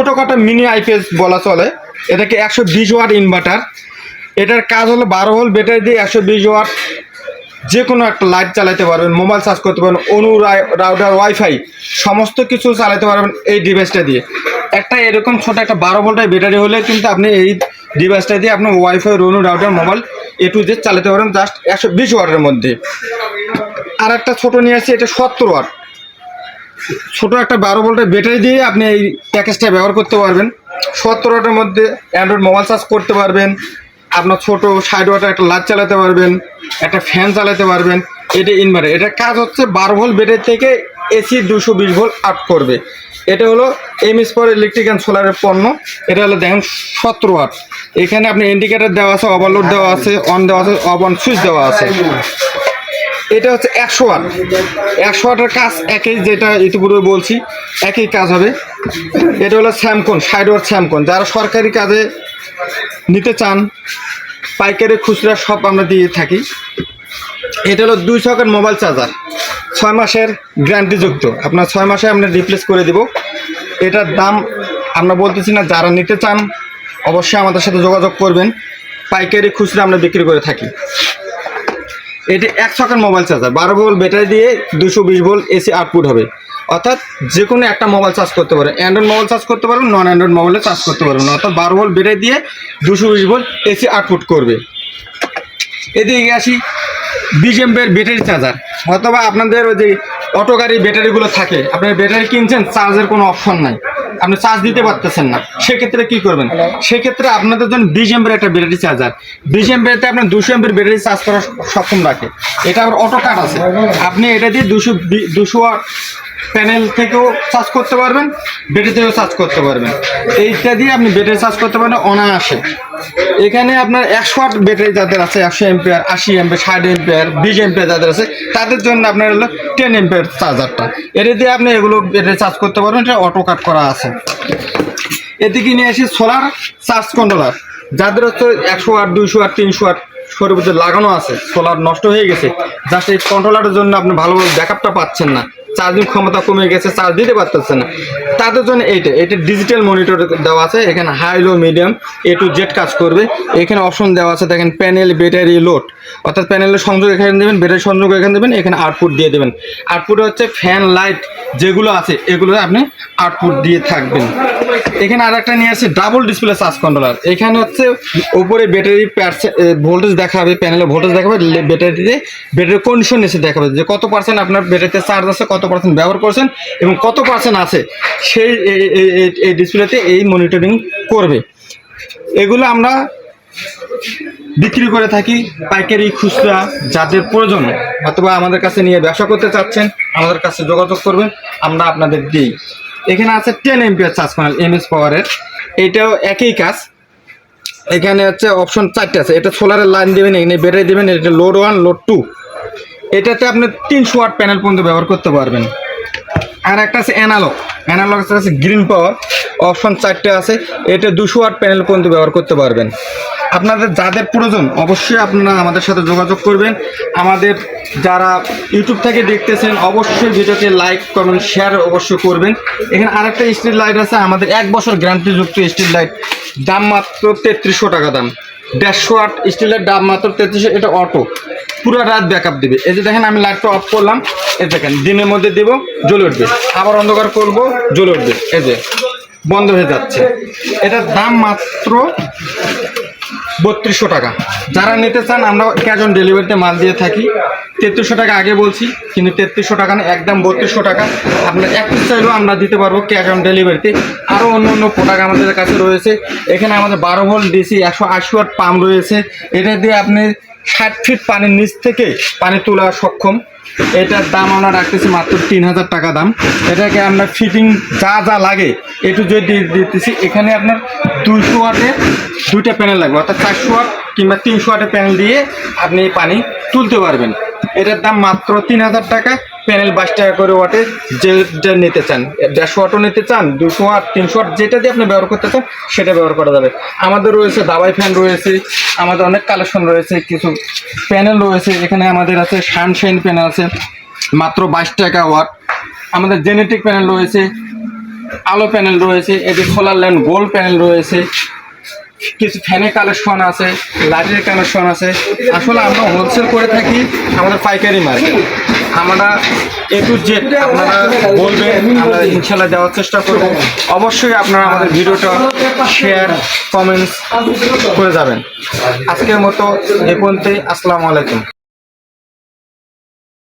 ছোটোখাটো mini IPS বলা চলে। এটাকে 120 ওয়াট ইনভার্টার। এটার কাজ হলো 12 ভোল্ট ব্যাটারি দিয়ে 120 ওয়াট যে কোনো একটা লাইট চালাতে পারবেন, মোবাইল চার্জ করতে পারবেন, অনু রাউটার ওয়াইফাই সমস্ত কিছু চালাতে পারবেন এই ডিভাইসটা দিয়ে। একটা এরকম ছোট একটা 12 ভোল্টের ব্যাটারি হলে কিন্তু আপনি এই ডিভাইসটা দিয়ে আপনার wifi, Anu router, mobile A to Z চালাতে পারবেন জাস্ট 120 ওয়াটের মধ্যে। আর একটা ছোটো নিয়ে আসছি, এটা 70 ওয়াট। ছোটো একটা 12 ভোল্টের ব্যাটারি দিয়ে আপনি এই প্যাকেজটা ব্যবহার করতে পারবেন। 70 ওয়াটের মধ্যে অ্যান্ড্রয়েড মোবাইল চার্জ করতে পারবেন, আপনার ছোটো 60 ওয়াটের একটা লাইট চালাতে পারবেন, একটা ফ্যান চালাতে পারবেন। এটা ইনভার্টার। এটার কাজ হচ্ছে 12 ভোল্ট ব্যাটারি থেকে এসি 220 ভোল্ট আপ করবে। এটা হলো এমএস পাওয়ার ইলেকট্রিক অ্যান্ড সোলারের পণ্য। এটা হলো দেখেন 17 ওয়াট। এখানে আপনি ইন্ডিকেটার দেওয়া আছে, ওভারলোড দেওয়া আছে, অন দেওয়া আছে, অফ অন সুইচ দেওয়া আছে। এটা হচ্ছে 100 ওয়াট। 100 ওয়াটের কাজ একই, যেটা ইতিপূর্বে বলছি একই কাজ হবে। এটা হলো স্যামকন 60 ওয়াট স্যামকন। যারা সরকারি কাজে নিতে চান, পাইকারি খুচরা সব আমরা দিয়ে থাকি। এটা হলো 2 সকেট মোবাইল চার্জার, 6 মাসের গ্যারান্টিযুক্ত। আপনার 6 মাসে আমরা রিপ্লেস করে দেব। এটার দাম আমরা বলতেছি না, যারা নিতে চান অবশ্যই আমাদের সাথে যোগাযোগ করবেন। পাইকারি খুচরা আমরা বিক্রি করে থাকি। এটি 1 socket mobile charger, 12 volt battery দিয়ে 220 ভোল্ট এসি আউটপুট হবে। অর্থাৎ যে কোনো একটা মোবাইল চার্জ করতে পারবেন, অ্যান্ড্রয়েড মোবাইল চার্জ করতে পারবেন, নন অ্যান্ড্রয়েড মোবাইলে চার্জ করতে পারবেন। অর্থাৎ 12 ভোল্ট ব্যাটারি দিয়ে 220 ভোল্ট এসি আউটপুট করবে। এদিকে আসি 20 এমপিয়ার ব্যাটারি চার্জার। অথবা আপনাদের ওই যে অটো গাড়ির ব্যাটারিগুলো থাকে, আপনার ব্যাটারি কিনছেন, চার্জের কোনো অপশন নাই, আপনি চার্জ দিতে পারতেছেন না, সেক্ষেত্রে কী করবেন? সেক্ষেত্রে আপনাদের জন্য 20 এমপিয়ার একটা ব্যাটারি চার্জার। 20 এমপিয়ারতে আপনার 200 এমপিয়ার ব্যাটারি চার্জ করা সক্ষম রাখে। এটা আবার অটো কাট আছে, আপনি এটা দিয়ে 200 ওয়াট প্যানেল থেকেও চার্জ করতে পারবেন, ব্যাটারি থেকেও চার্জ করতে পারবেন। এইটা দিয়ে আপনি ব্যাটারি চার্জ করতে পারবেন অনায়াসে। এখানে আপনার 100 ওয়াট ব্যাটারি যাদের আছে, 100 এমপিয়ার, 80 এমপিয়ার, 60 এমপিয়ার, 20 এমপিয়ার যাদের আছে, তাদের জন্য আপনার হলো 10 এমপিয়ার চার্জারটা। এটা দিয়ে আপনি এগুলো ব্যাটারি চার্জ করতে পারবেন। এটা অটো কাট করা আছে। এদিকে নিয়ে আসি সোলার চার্জ কন্ট্রোলার। যাদের হচ্ছে 100 ওয়াট, 200 ওয়াট, 300 ওয়াট সর্বোচ্চ লাগানো আছে, সোলার নষ্ট হয়ে গেছে, জাস্ট এই কন্ট্রোলারের জন্য আপনি ভালোভাবে ব্যাকআপটা পাচ্ছেন না, চার্জিং ক্ষমতা কমে গেছে, চার্জ দিতে পারতেছে না, তাদের জন্য এটা ডিজিটাল মনিটর দেওয়া আছে। এখানে high, low, medium, A to Z কাজ করবে। এখানে অপশন দেওয়া আছে দেখেন, প্যানেল, ব্যাটারি, লোড। অর্থাৎ প্যানেলের সংযোগ এখানে দেবেন, ব্যাটারি সংযোগ এখানে দেবেন, এখানে আউটপুট দিয়ে দেবেন। আউটপুট হচ্ছে ফ্যান, লাইট যেগুলো আছে এগুলো আপনি আউটপুট দিয়ে থাকবেন। এখানে আর একটা নিয়ে আসছে ডাবল ডিসপ্লে চার্জ কন্ট্রোলার। এখানে হচ্ছে উপরে ব্যাটারি ভোল্টেজ দেখাবে, প্যানেলে ভোল্টেজ দেখাবে, ব্যাটারিতে ব্যাটারির কন্ডিশন এসে দেখাবে যে কত পার্সেন্ট আপনার ব্যাটারিতে চার্জ আছে, কত পার্সেন্ট ব্যবহার করছেন এবং কত পার্সেন্ট আছে, সেই এই ডিসপ্লেতে এই মনিটরিং করবে। এগুলো আমরা বিক্রি করে থাকি পাইকারি, খুচরা যাদের প্রয়োজন অথবা আমাদের কাছে নিয়ে ব্যবসা করতে চাচ্ছেন আমাদের কাছে যোগাযোগ করবেন, আমরা আপনাদের দিই। এখানে আছে 10 এমপিয়ার চার্জ প্যানেল এমএস পাওয়ারের। এটাও একই কাজ। এখানে হচ্ছে অপশন 4টে আছে। এটা সোলারের লাইন দেবেন, এখানে ব্যাটারি দেবেন, এটা লোড 1, লোড 2। এটাতে আপনি 300 ওয়াট প্যানেল পর্যন্ত ব্যবহার করতে পারবেন। আর একটা আছে অ্যানালগ আছে গ্রিন পাওয়ার, অপশন 4টে আছে। এটা 200 ওয়াট প্যানেল পর্যন্ত ব্যবহার করতে পারবেন। আপনাদের যাদের প্রয়োজন অবশ্যই আপনারা আমাদের সাথে যোগাযোগ করবেন। আমাদের যারা ইউটিউব থেকে দেখতেছেন অবশ্যই ভিডিওতে লাইক, কমেন্ট, শেয়ার অবশ্যই করবেন। এখানে আরেকটা স্ট্রিট লাইট আছে আমাদের 1 বছর গ্যারান্টিযুক্ত স্ট্রিট লাইট, দাম মাত্র 3300 টাকা দাম। 150 ওয়াট স্ট্রিট লাইট, দাম মাত্র 3300। এটা অটো, পুরো রাত ব্যাকআপ দিবে। এই যে দেখেন আমি লাইটটা অফ করলাম, এই দেখেন দিনের মধ্যে দেবো, জ্বলে উঠবে, আবার অন্ধকার করবো, জ্বলে উঠবে, এই যে বন্ধ হয়ে যাচ্ছে। এটার দাম মাত্র 3200 টাকা। যারা নিতে চান আমরা ক্যাশ অন ডেলিভারিতে মাল দিয়ে থাকি। 3300 টাকা আগে বলছি, কিন্তু 3300 টাকা না, একদম 3200 টাকা। আপনার এক পিস চাইলেও আমরা দিতে পারবো ক্যাশ অন ডেলিভারিতে। আরও অন্য প্রোডাক্ট আমাদের কাছে রয়েছে। এখানে আমাদের 12 ভোল্ট ডিসি 180 ওয়াট পাম্প রয়েছে। এটা দিয়ে আপনি 60 ফিট পানির নিচ থেকে পানি তোলা সক্ষম। এটার দাম আমরা রাখতেছি মাত্র 3000 টাকা দাম। এটাকে আমরা ফিটিং যা লাগে একটু যদি দিতেছি। এখানে আপনার 200 ওয়াটের 2টা প্যানেল লাগবে, অর্থাৎ 400 ওয়াট কিংবা 300 ওয়াটের প্যানেল দিয়ে আপনি এই পানি তুলতে পারবেন। এটার দাম মাত্র 3000 টাকা। প্যানেল 22 টাকা করে ওয়াটে, যেটা নিতে চান, 150 ওয়াটও নিতে চান, 200 ওয়াট, 300 ওয়াট, যেটা দিয়ে আপনি ব্যবহার করতে চান সেটা ব্যবহার করা যাবে। আমাদের রয়েছে দাবাই ফ্যান রয়েছে, আমাদের অনেক কালেকশন রয়েছে, কিছু প্যানেল রয়েছে। এখানে আমাদের আছে সানশাইন প্যানেল আছে মাত্র 22 টাকা ওয়াট। আমাদের জেনেটিক প্যানেল রয়েছে আলো প্যানেল রয়েছে, এটি সোলার ল্যাম্প গোল্ড প্যানেল রয়েছে, কিছু ফ্যানের কালেকশন আছে, লাইটের কালেকশন আছে। আসলে আমরা হোলসেল করে থাকি, আমাদের পাইকারি মার্কেট। আমরা A to Z আপনারা বলবেন, আমরা ইনশাল্লাহ দেওয়ার চেষ্টা করব। অবশ্যই আপনারা আমাদের ভিডিওটা শেয়ার কমেন্টস করে যাবেন। আজকের মতো এ পর্যন্তই। আসসালামু আলাইকুম।